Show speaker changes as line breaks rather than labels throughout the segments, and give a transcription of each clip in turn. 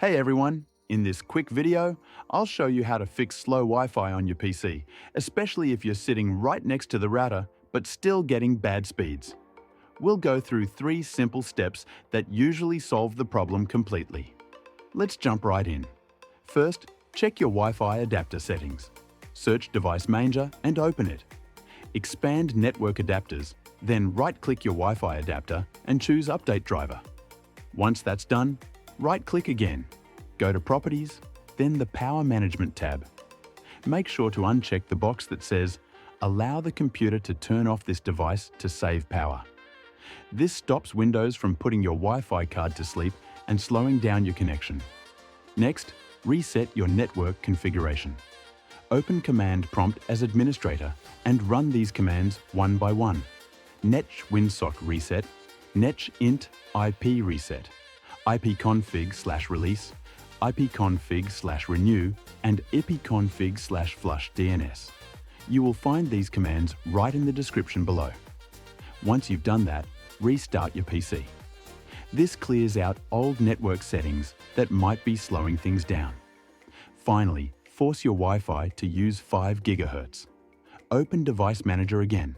Hey everyone! In this quick video, I'll show you how to fix slow Wi-Fi on your PC, especially if you're sitting right next to the router but still getting bad speeds. We'll go through 3 simple steps that usually solve the problem completely. Let's jump right in. First, check your Wi-Fi adapter settings. Search Device Manager and open it. Expand Network Adapters, then right-click your Wi-Fi adapter and choose Update Driver. Once that's done, right-click again. Go to Properties, then the Power Management tab. Make sure to uncheck the box that says Allow the computer to turn off this device to save power. This stops Windows from putting your Wi-Fi card to sleep and slowing down your connection. Next, reset your network configuration. Open Command Prompt as administrator and run these commands one by one. netsh winsock reset, netsh int IP reset, ipconfig/release, ipconfig/renew, and ipconfig/flushdns. You will find these commands right in the description below. Once you've done that, restart your PC. This clears out old network settings that might be slowing things down. Finally, force your Wi-Fi to use 5 GHz. Open Device Manager again.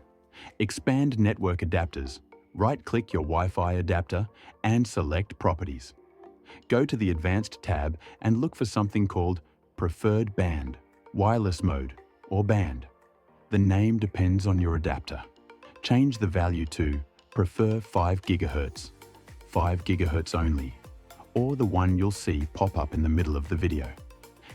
Expand Network Adapters. Right-click your Wi-Fi adapter and select Properties. Go to the Advanced tab and look for something called Preferred Band, Wireless Mode, or Band. The name depends on your adapter. Change the value to Prefer 5 GHz, 5 GHz only, or the one you'll see pop up in the middle of the video.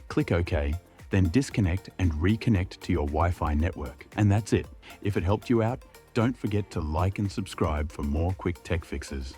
Click OK, then disconnect and reconnect to your Wi-Fi network. And that's it. If it helped you out, don't forget to like and subscribe for more quick tech fixes.